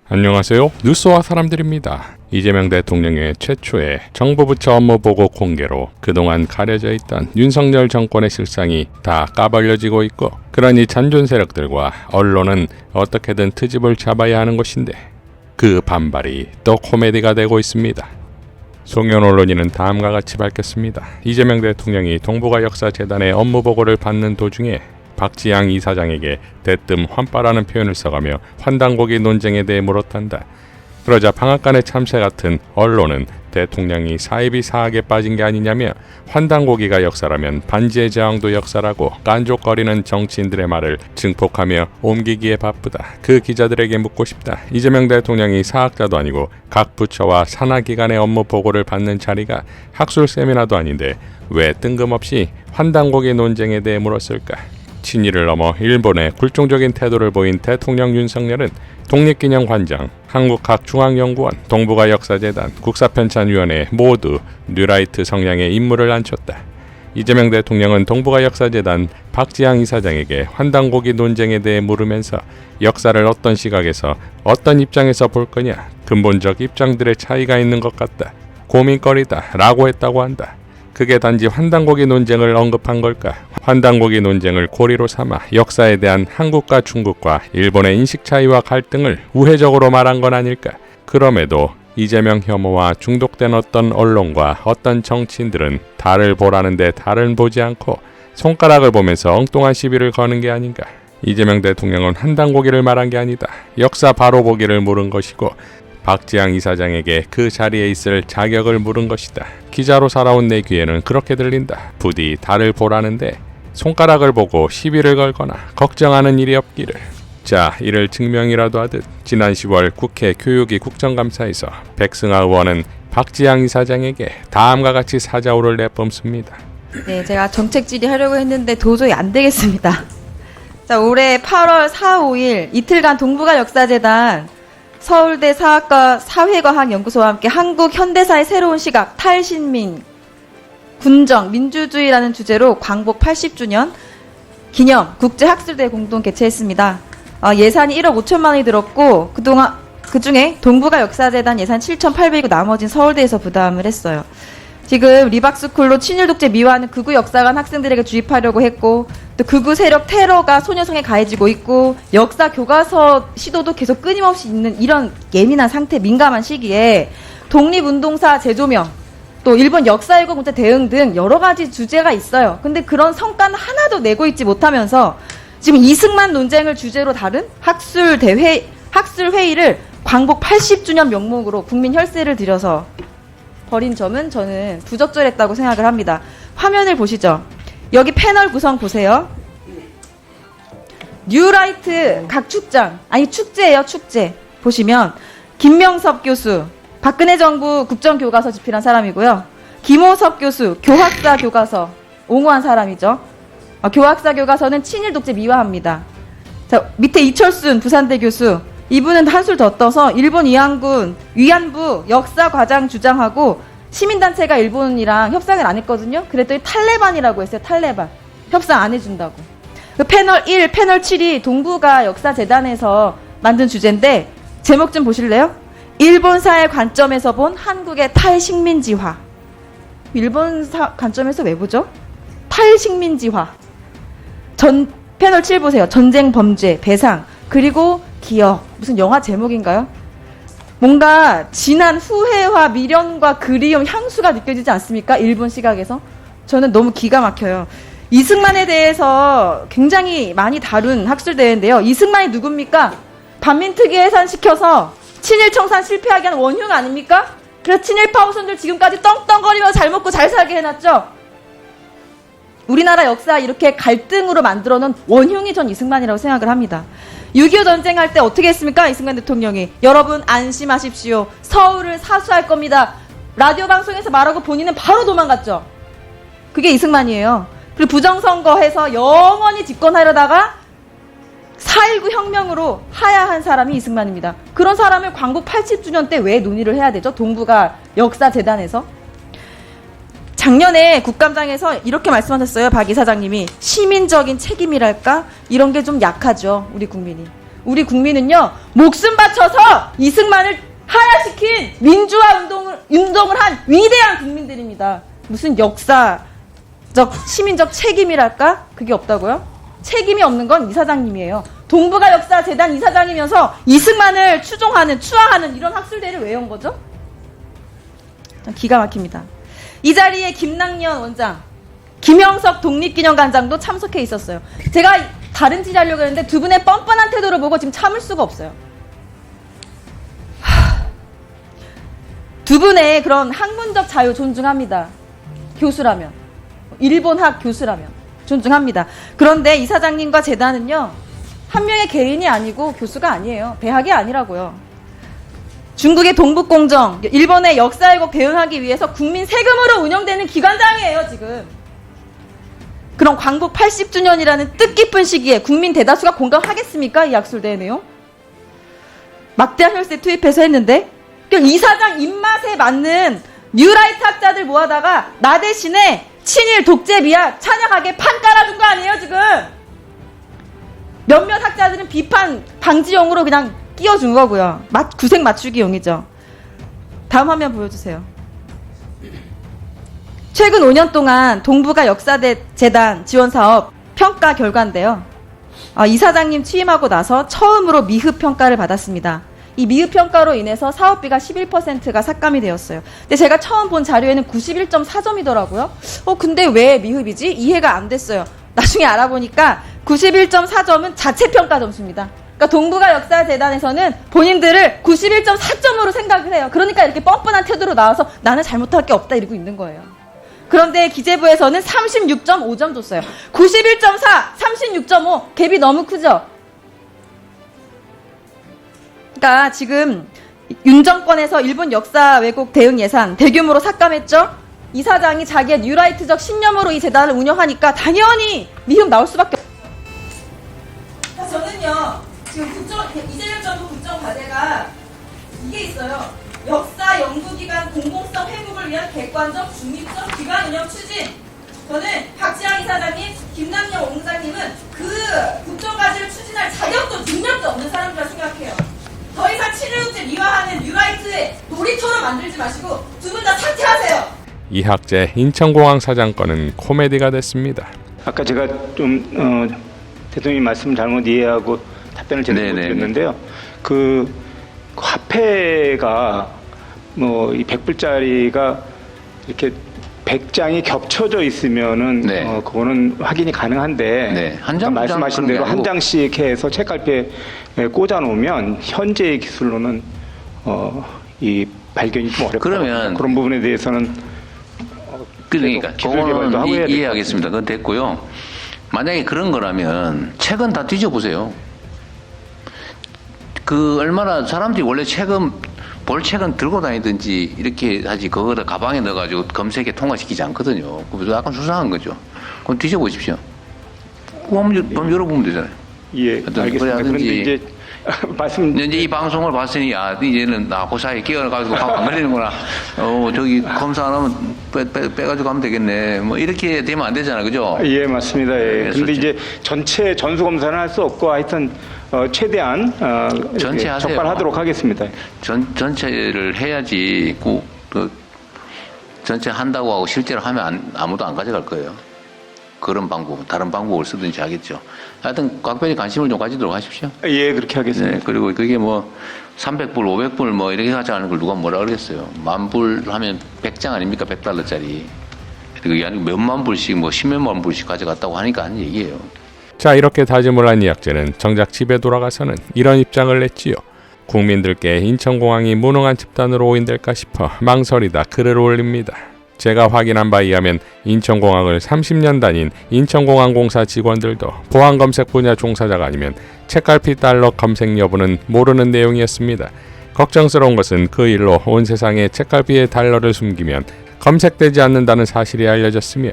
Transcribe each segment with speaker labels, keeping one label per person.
Speaker 1: 안녕하세요. 뉴스와 사람들입니다. 이재명 대통령의 최초의 정부 부처 업무 보고 공개로 그동안 가려져 있던 윤석열 정권의 실상이 다 까발려지고 있고, 그러니 잔존 세력들과 언론은 어떻게든 트집을 잡아야 하는 것인데 그 반발이 또 코미디가 되고 있습니다. 송현 언론인은 다음과 같이 밝혔습니다. 이재명 대통령이 동북아 역사재단의 업무 보고를 받는 도중에 박지양 이사장에게 대뜸 환빠라는 표현을 써가며 환단고기 논쟁에 대해 물었단다. 그러자 방앗간의 참새 같은 언론은 대통령이 사이비 사학에 빠진 게 아니냐며 환단고기가 역사라면 반지의 제왕도 역사라고 깐족거리는 정치인들의 말을 증폭하며 옮기기에 바쁘다. 그 기자들에게 묻고 싶다. 이재명 대통령이 사학자도 아니고 각 부처와 산하기관의 업무 보고를 받는 자리가 학술 세미나도 아닌데 왜 뜬금없이 환단고기 논쟁에 대해 물었을까? 친일을 넘어 일본의 굴종적인 태도를 보인 대통령 윤석열은 독립기념관장, 한국학중앙연구원, 동북아역사재단, 국사편찬위원회 모두 뉴라이트 성향의 인물을 앉혔다. 이재명 대통령은 동북아역사재단 박지양 이사장에게 환단고기 논쟁에 대해 물으면서 역사를 어떤 시각에서 어떤 입장에서 볼 거냐, 근본적 입장들의 차이가 있는 것 같다, 고민거리다 라고 했다고 한다. 그게 단지 환단고기 논쟁을 언급한 걸까? 환단고기 논쟁을 고리로 삼아 역사에 대한 한국과 중국과 일본의 인식 차이와 갈등을 우회적으로 말한 건 아닐까? 그럼에도 이재명 혐오와 중독된 어떤 언론과 어떤 정치인들은 달을 보라는데 달은 보지 않고 손가락을 보면서 엉뚱한 시비를 거는 게 아닌가? 이재명 대통령은 환단고기를 말한 게 아니다. 역사 바로 보기를 물은 것이고 박지양 이사장에게 그 자리에 있을 자격을 물은 것이다. 기자로 살아온 내 귀에는 그렇게 들린다. 부디 달을 보라는데 손가락을 보고 시비를 걸거나 걱정하는 일이 없기를. 자, 이를 증명이라도 하듯 지난 10월 국회 교육위 국정감사에서 백승하 의원은 박지양 이사장에게 다음과 같이 사자우를 내뿜습니다.
Speaker 2: 네, 제가 정책 질의하려고 했는데 도저히 안 되겠습니다. 자, 올해 8월 4, 5일 이틀간 동북아 역사재단 서울대 사학과 사회과학연구소와 함께 한국 현대사의 새로운 시각, 탈신민, 군정, 민주주의라는 주제로 광복 80주년 기념 국제학술대회 공동 개최했습니다. 예산이 1억 5천만 원이 들었고 그중에 동북아 역사재단 예산 7,800이고 나머지는 서울대에서 부담을 했어요. 지금 리박스쿨로 친일 독재 미화하는 극우 역사관 학생들에게 주입하려고 했고, 또 극우 세력 테러가 소녀성에 가해지고 있고, 역사 교과서 시도도 계속 끊임없이 있는 이런 예민한 상태, 민감한 시기에 독립운동사 재조명, 또 일본 역사일국 문제 대응 등 여러 가지 주제가 있어요. 근데 그런 성과는 하나도 내고 있지 못하면서 지금 이승만 논쟁을 주제로 다룬 학술회의를 광복 80주년 명목으로 국민 혈세를 들여서 벌인 점은 저는 부적절했다고 생각을 합니다. 화면을 보시죠. 여기 패널 구성 보세요. 뉴라이트 각 축장, 아니 축제예요, 축제. 보시면 김명섭 교수, 박근혜 정부 국정교과서 집필한 사람이고요. 김호섭 교수, 교학사 교과서 옹호한 사람이죠. 교학사 교과서는 친일 독재 미화합니다. 자, 밑에 이철순 부산대 교수, 이분은 한술 더 떠서 일본 위안부 역사 과장 주장하고 시민단체가 일본이랑 협상을 안 했거든요. 그랬더니 탈레반이라고 했어요. 탈레반. 협상 안 해준다고. 그 패널 1, 패널 7이 동북아 역사재단에서 만든 주제인데 제목 좀 보실래요? 일본사의 관점에서 본 한국의 탈식민지화. 일본사 관점에서 왜 보죠? 탈식민지화. 패널 7 보세요. 전쟁 범죄, 배상, 그리고 기억. 무슨 영화 제목인가요? 뭔가 지난 후회와 미련과 그리움, 향수가 느껴지지 않습니까? 일본 시각에서. 저는 너무 기가 막혀요. 이승만에 대해서 굉장히 많이 다룬 학술대회인데요. 이승만이 누굽니까? 반민특위 해산시켜서 친일 청산 실패하게 한 원흉 아닙니까? 그래서 친일파 후손들 지금까지 떵떵거리며 잘 먹고 잘 살게 해놨죠? 우리나라 역사 이렇게 갈등으로 만들어놓은 원흉이 전 이승만이라고 생각을 합니다. 6.25 전쟁할 때 어떻게 했습니까? 이승만 대통령이. 여러분 안심하십시오. 서울을 사수할 겁니다. 라디오 방송에서 말하고 본인은 바로 도망갔죠. 그게 이승만이에요. 그리고 부정선거해서 영원히 집권하려다가 4.19 혁명으로 하야한 사람이 이승만입니다. 그런 사람을 광복 80주년 때 왜 논의를 해야 되죠? 동북아 역사재단에서. 작년에 국감장에서 이렇게 말씀하셨어요. 박 이사장님이. 시민적인 책임이랄까? 이런 게 좀 약하죠. 우리 국민이. 우리 국민은요, 목숨 바쳐서 이승만을 하야시킨 민주화 운동을 한 위대한 국민들입니다. 무슨 역사적, 시민적 책임이랄까? 그게 없다고요? 책임이 없는 건 이사장님이에요. 동북아 역사재단 이사장이면서 이승만을 추앙하는 이런 학술대를 왜 연 거죠? 기가 막힙니다. 이 자리에 김낙년 원장, 김영석 독립기념관장도 참석해 있었어요. 제가 다른 질의 하려고 했는데 두 분의 뻔뻔한 태도를 보고 지금 참을 수가 없어요. 두 분의 그런 학문적 자유 존중합니다. 교수라면. 일본학 교수라면. 존중합니다. 그런데 이사장님과 재단은요, 한 명의 개인이 아니고 교수가 아니에요. 대학이 아니라고요. 중국의 동북공정, 일본의 역사 왜곡 대응하기 위해서 국민 세금으로 운영되는 기관장이에요, 지금. 그럼 광복 80주년이라는 뜻깊은 시기에 국민 대다수가 공감하겠습니까? 이 약술대의 내용? 막대한 혈세 투입해서 했는데, 이사장 입맛에 맞는 뉴라이트 학자들 모아다가 나 대신에 친일 독재 비하 찬양하게 판 깔아준 거 아니에요, 지금? 몇몇 학자들은 비판 방지용으로 그냥 끼워준 거고요. 구색 맞추기용이죠. 다음 화면 보여주세요. 최근 5년 동안 동북아 역사재단 지원사업 평가 결과인데요. 이사장님 취임하고 나서 처음으로 미흡 평가를 받았습니다. 이 미흡 평가로 인해서 사업비가 11%가 삭감이 되었어요. 근데 제가 처음 본 자료에는 91.4점이더라고요. 근데 왜 미흡이지? 이해가 안 됐어요. 나중에 알아보니까 91.4점은 자체 평가 점수입니다. 그러니까 동북아 역사재단에서는 본인들을 91.4점으로 생각을 해요. 그러니까 이렇게 뻔뻔한 태도로 나와서 나는 잘못할 게 없다 이러고 있는 거예요. 그런데 기재부에서는 36.5점 줬어요. 91.4, 36.5 갭이 너무 크죠? 그러니까 지금 윤 정권에서 일본 역사 왜곡 대응 예산 대규모로 삭감했죠? 이사장이 자기의 뉴라이트적 신념으로 이 재단을 운영하니까 당연히 미흡 나올 수밖에 없어요. 저는요, 지금 이재명 정부 국정과제가 이게 있어요. 역사 연구기관 공공성 회복을 위한 객관적 중립적 기관 운영 추진. 저는 박지영 이사장님, 김남영 원장님은 그 국정과제를 추진할 자격도 능력도 없는 사람이라고 생각해요. 더 이상 친일국제 미화하는 뉴라이트의 놀이터로 만들지 마시고 두 분 다 사퇴하세요.
Speaker 1: 이학재 인천공항 사장건은 코미디가 됐습니다.
Speaker 3: 아까 제가 좀 대통령님 말씀 잘못 이해하고 답변을 제대로 못 드렸는데요. 그 화폐가 뭐 이 100불짜리가 이렇게 100장이 겹쳐져 있으면은 그거는 확인이 가능한데 한 장, 말씀하신 대로 한 장씩 해서 책갈피에 꽂아 놓으면 현재의 기술로는 이 발견이 좀 어렵다.
Speaker 4: 그러면
Speaker 3: 그런 부분에 대해서는
Speaker 4: 그러니까 그거는 이해하겠습니다. 그건 됐고요. 만약에 그런 거라면 책은 다 뒤져보세요. 그 얼마나 사람들이 원래 볼 책은 들고 다니든지 이렇게 하지 그거를 가방에 넣어가지고 검색에 통과시키지 않거든요. 그래서 약간 수상한 거죠. 그럼 뒤져보십시오. 그럼 열어보면 되잖아요.
Speaker 3: 예, 알겠습니다. 그런데 이제
Speaker 4: 이제 이 방송을 봤으니 이제는 그 사이에 끼어가지고 안 걸리는구나. 저기 검사 안 하면 빼가지고 가면 되겠네. 뭐 이렇게 되면 안 되잖아요, 그죠?
Speaker 3: 예, 맞습니다. 예. 근데 이제 전체 전수 검사는 할 수 없고 하여튼 최대한
Speaker 4: 전체 하세요.
Speaker 3: 적발하도록 하겠습니다.
Speaker 4: 전체를 해야지 전체 한다고 하고 실제로 하면 아무도 안 가져갈 거예요. 그런 방법, 다른 방법을 쓰든지 하겠죠. 하여튼 각별히 관심을 좀 가지도록 하십시오.
Speaker 3: 예, 그렇게 하겠습니다.
Speaker 4: 네, 그리고 그게 뭐 300불, 500불 뭐 이렇게 하자는 걸 누가 뭐라 그러겠어요. 10,000불 하면 100장 아닙니까? $100짜리. 그게 아니고 몇만 불씩 뭐 10몇만 불씩 가져갔다고 하니까 하는 얘기예요.
Speaker 1: 자, 이렇게 다짐을 한 이학재는 정작 집에 돌아가서는 이런 입장을 냈지요. 국민들께 인천공항이 무능한 집단으로 오인될까 싶어 망설이다 글을 올립니다. 제가 확인한 바에 의하면 인천공항을 30년 다닌 인천공항공사 직원들도 보안검색 분야 종사자가 아니면 책갈피 달러 검색 여부는 모르는 내용이었습니다. 걱정스러운 것은 그 일로 온 세상에 책갈피에 달러를 숨기면 검색되지 않는다는 사실이 알려졌으며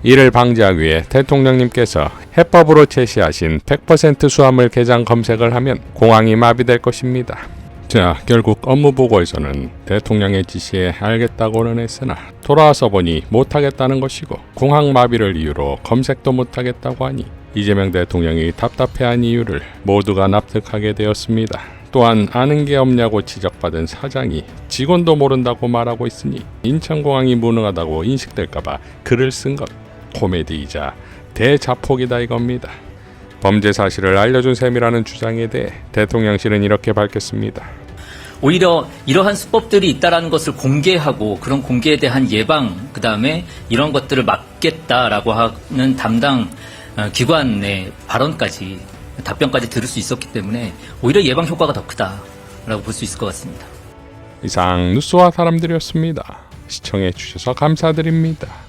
Speaker 1: 이를 방지하기 위해 대통령님께서 해법으로 제시하신 100% 수화물 개장 검색을 하면 공항이 마비될 것입니다. 자, 결국 업무보고에서는 대통령의 지시에 알겠다고는 했으나 돌아와서 보니 못하겠다는 것이고 공항 마비를 이유로 검색도 못하겠다고 하니 이재명 대통령이 답답해한 이유를 모두가 납득하게 되었습니다. 또한 아는 게 없냐고 지적받은 사장이 직원도 모른다고 말하고 있으니 인천공항이 무능하다고 인식될까봐 글을 쓴 것, 코미디이자 대자폭이다 이겁니다. 범죄 사실을 알려준 셈이라는 주장에 대해 대통령실은 이렇게 밝혔습니다.
Speaker 5: 오히려 이러한 수법들이 있다라는 것을 공개하고 그런 공개에 대한 예방, 그다음에 이런 것들을 막겠다라고 하는 담당 기관의 발언까지, 답변까지 들을 수 있었기 때문에 오히려 예방 효과가 더 크다라고 볼 수 있을 것 같습니다.
Speaker 1: 이상 뉴스와 사람들이었습니다. 시청해 주셔서 감사드립니다.